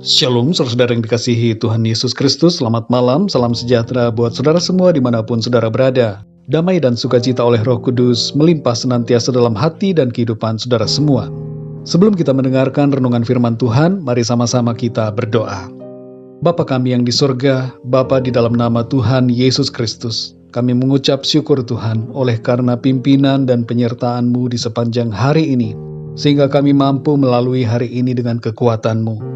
Shalom, saudara yang dikasihi Tuhan Yesus Kristus. Selamat malam, salam sejahtera buat saudara semua dimanapun saudara berada. Damai dan sukacita oleh Roh Kudus melimpah senantiasa dalam hati dan kehidupan saudara semua. Sebelum kita mendengarkan renungan firman Tuhan, mari sama-sama kita berdoa. Bapa kami yang di sorga, Bapa di dalam nama Tuhan Yesus Kristus, kami mengucap syukur Tuhan oleh karena pimpinan dan penyertaan-Mu di sepanjang hari ini, sehingga kami mampu melalui hari ini dengan kekuatan-Mu.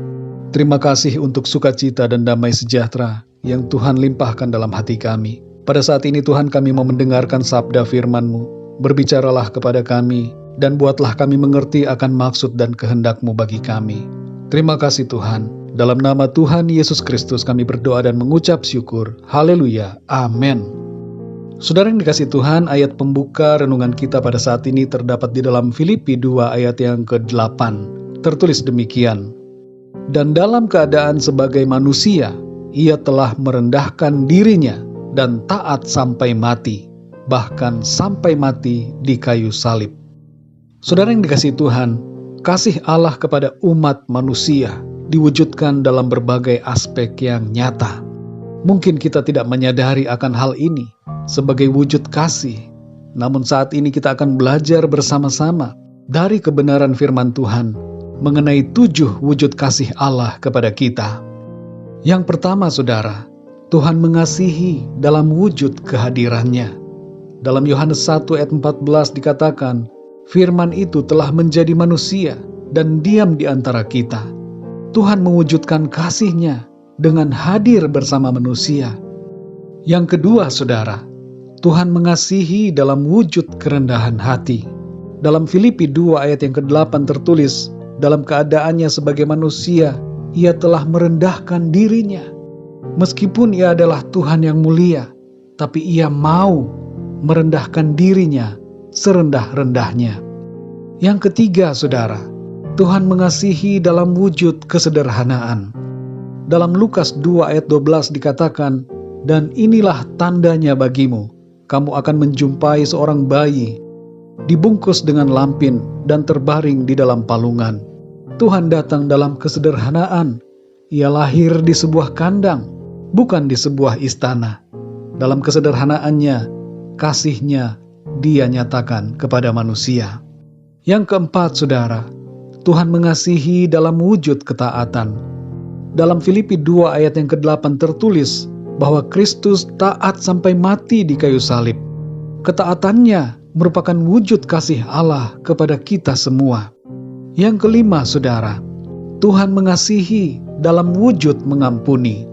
Terima kasih untuk sukacita dan damai sejahtera yang Tuhan limpahkan dalam hati kami. Pada saat ini Tuhan, kami mau mendengarkan sabda firman-Mu. Berbicaralah kepada kami dan buatlah kami mengerti akan maksud dan kehendak-Mu bagi kami. Terima kasih Tuhan. Dalam nama Tuhan Yesus Kristus kami berdoa dan mengucap syukur. Haleluya. Amin. Saudara yang dikasihi Tuhan, ayat pembuka renungan kita pada saat ini terdapat di dalam Filipi 2 ayat yang ke-8. Tertulis demikian. Dan dalam keadaan sebagai manusia, ia telah merendahkan dirinya dan taat sampai mati, bahkan sampai mati di kayu salib. Saudara yang dikasihi Tuhan, kasih Allah kepada umat manusia diwujudkan dalam berbagai aspek yang nyata. Mungkin kita tidak menyadari akan hal ini sebagai wujud kasih, namun saat ini kita akan belajar bersama-sama dari kebenaran firman Tuhan mengenai 7 wujud kasih Allah kepada kita. Yang pertama saudara, Tuhan mengasihi dalam wujud kehadirannya. Dalam Yohanes 1 ayat 14 dikatakan, firman itu telah menjadi manusia dan diam di antara kita. Tuhan mewujudkan kasih-Nya dengan hadir bersama manusia. Yang kedua saudara, Tuhan mengasihi dalam wujud kerendahan hati. Dalam Filipi 2 ayat yang ke-8 tertulis, dalam keadaannya sebagai manusia, ia telah merendahkan dirinya. Meskipun ia adalah Tuhan yang mulia, tapi ia mau merendahkan dirinya serendah-rendahnya. Yang ketiga, saudara, Tuhan mengasihi dalam wujud kesederhanaan. Dalam Lukas 2 ayat 12 dikatakan, dan inilah tandanya bagimu, kamu akan menjumpai seorang bayi dibungkus dengan lampin dan terbaring di dalam palungan. Tuhan datang dalam kesederhanaan. Ia lahir di sebuah kandang, bukan di sebuah istana. Dalam kesederhanaannya, kasih-Nya Dia nyatakan kepada manusia. Yang keempat, saudara, Tuhan mengasihi dalam wujud ketaatan. Dalam Filipi 2 ayat yang ke-8 tertulis bahwa Kristus taat sampai mati di kayu salib. Ketaatannya merupakan wujud kasih Allah kepada kita semua. Yang kelima, saudara, Tuhan mengasihi dalam wujud mengampuni.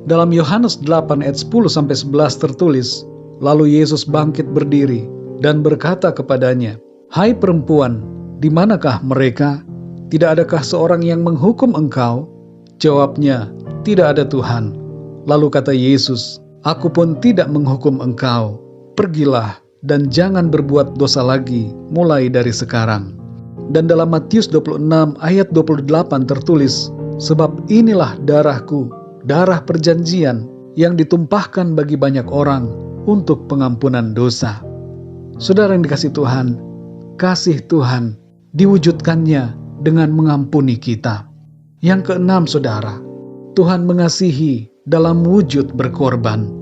Dalam Yohanes 8 ayat 10-11 tertulis, lalu Yesus bangkit berdiri dan berkata kepadanya, hai perempuan, di manakah mereka? Tidak adakah seorang yang menghukum engkau? Jawabnya, tidak ada Tuhan. Lalu kata Yesus, aku pun tidak menghukum engkau. Pergilah dan jangan berbuat dosa lagi mulai dari sekarang. Dan dalam Matius 26 ayat 28 tertulis, sebab inilah darahku, darah perjanjian yang ditumpahkan bagi banyak orang untuk pengampunan dosa. Saudara yang dikasihi Tuhan, kasih Tuhan diwujudkannya dengan mengampuni kita. Yang keenam, saudara, Tuhan mengasihi dalam wujud berkorban.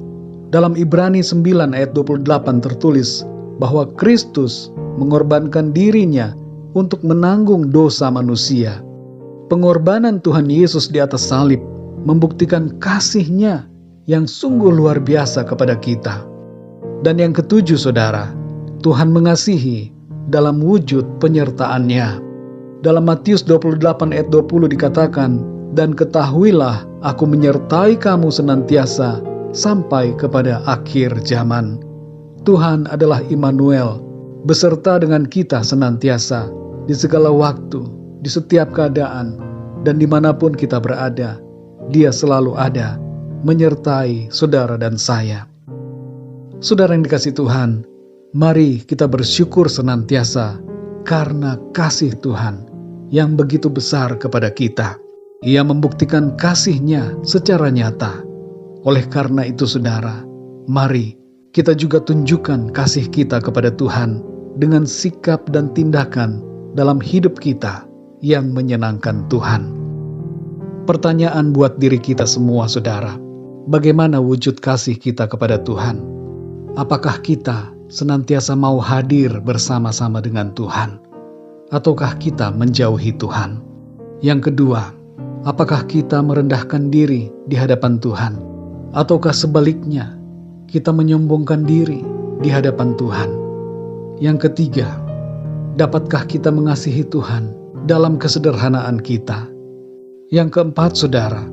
Dalam Ibrani 9 ayat 28 tertulis bahwa Kristus mengorbankan dirinya untuk menanggung dosa manusia. Pengorbanan Tuhan Yesus di atas salib membuktikan kasih-Nya yang sungguh luar biasa kepada kita. Dan yang ketujuh, saudara, Tuhan mengasihi dalam wujud penyertaan-Nya. Dalam Matius 28 ayat 20 dikatakan, dan ketahuilah aku menyertai kamu senantiasa sampai kepada akhir zaman. Tuhan adalah Immanuel, beserta dengan kita senantiasa, di segala waktu, di setiap keadaan, dan dimanapun kita berada. Dia selalu ada, menyertai saudara dan saya. Saudara yang dikasihi Tuhan, mari kita bersyukur senantiasa karena kasih Tuhan yang begitu besar kepada kita. Ia membuktikan kasih-Nya secara nyata. Oleh karena itu saudara, mari kita juga tunjukkan kasih kita kepada Tuhan dengan sikap dan tindakan dalam hidup kita yang menyenangkan Tuhan. Pertanyaan buat diri kita semua, saudara. Bagaimana wujud kasih kita kepada Tuhan? Apakah kita senantiasa mau hadir bersama-sama dengan Tuhan? Ataukah kita menjauhi Tuhan? Yang kedua, apakah kita merendahkan diri di hadapan Tuhan? Ataukah sebaliknya, kita menyombongkan diri di hadapan Tuhan? Yang ketiga, dapatkah kita mengasihi Tuhan dalam kesederhanaan kita? Yang keempat, saudara,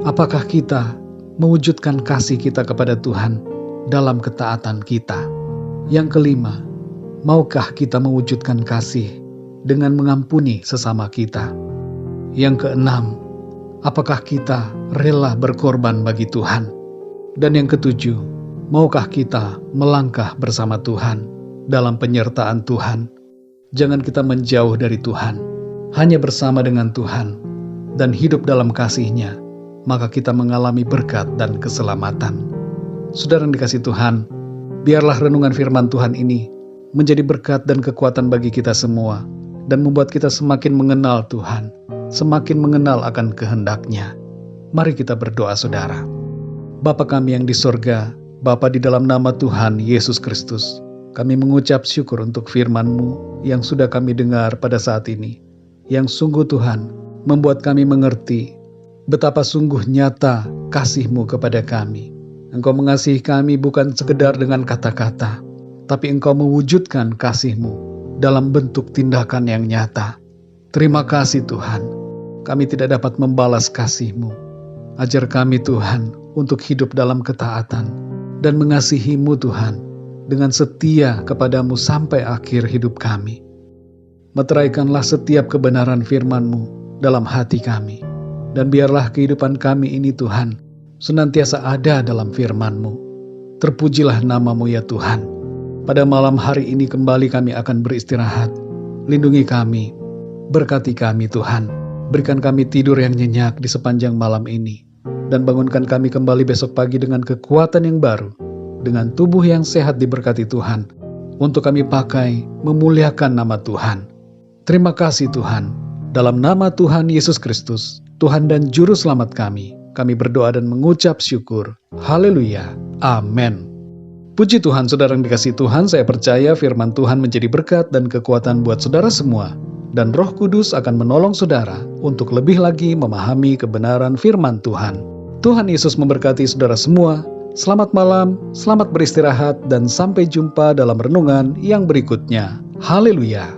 apakah kita mewujudkan kasih kita kepada Tuhan dalam ketaatan kita? Yang kelima, maukah kita mewujudkan kasih dengan mengampuni sesama kita? Yang keenam, apakah kita rela berkorban bagi Tuhan? Dan yang ketujuh, maukah kita melangkah bersama Tuhan dalam penyertaan Tuhan? Jangan kita menjauh dari Tuhan, hanya bersama dengan Tuhan dan hidup dalam kasih-Nya, maka kita mengalami berkat dan keselamatan. Saudara yang dikasihi Tuhan, biarlah renungan firman Tuhan ini menjadi berkat dan kekuatan bagi kita semua, dan membuat kita semakin mengenal Tuhan, semakin mengenal akan kehendak-Nya. Mari kita berdoa, saudara. Bapa kami yang di sorga, Bapa, di dalam nama Tuhan Yesus Kristus, kami mengucap syukur untuk firman-Mu yang sudah kami dengar pada saat ini, yang sungguh Tuhan membuat kami mengerti betapa sungguh nyata kasih-Mu kepada kami. Engkau mengasihi kami bukan sekedar dengan kata-kata, tapi Engkau mewujudkan kasih-Mu dalam bentuk tindakan yang nyata. Terima kasih Tuhan, kami tidak dapat membalas kasih-Mu. Ajar kami Tuhan untuk hidup dalam ketaatan dan mengasihi-Mu Tuhan, dengan setia kepadamu sampai akhir hidup kami. Meteraikanlah setiap kebenaran firman-Mu dalam hati kami, dan biarlah kehidupan kami ini Tuhan senantiasa ada dalam firman-Mu. Terpujilah nama-Mu ya Tuhan. Pada malam hari ini kembali kami akan beristirahat. Lindungi kami, berkati kami Tuhan. Berikan kami tidur yang nyenyak di sepanjang malam ini, dan bangunkan kami kembali besok pagi dengan kekuatan yang baru, dengan tubuh yang sehat diberkati Tuhan, untuk kami pakai memuliakan nama Tuhan. Terima kasih Tuhan, dalam nama Tuhan Yesus Kristus, Tuhan dan Juru Selamat kami berdoa dan mengucap syukur. Haleluya. Amin. Puji Tuhan, saudara yang dikasihi Tuhan, saya percaya firman Tuhan menjadi berkat dan kekuatan buat saudara semua, dan Roh Kudus akan menolong saudara untuk lebih lagi memahami kebenaran firman Tuhan. Tuhan Yesus memberkati saudara semua. Selamat malam, selamat beristirahat, dan sampai jumpa dalam renungan yang berikutnya. Haleluya.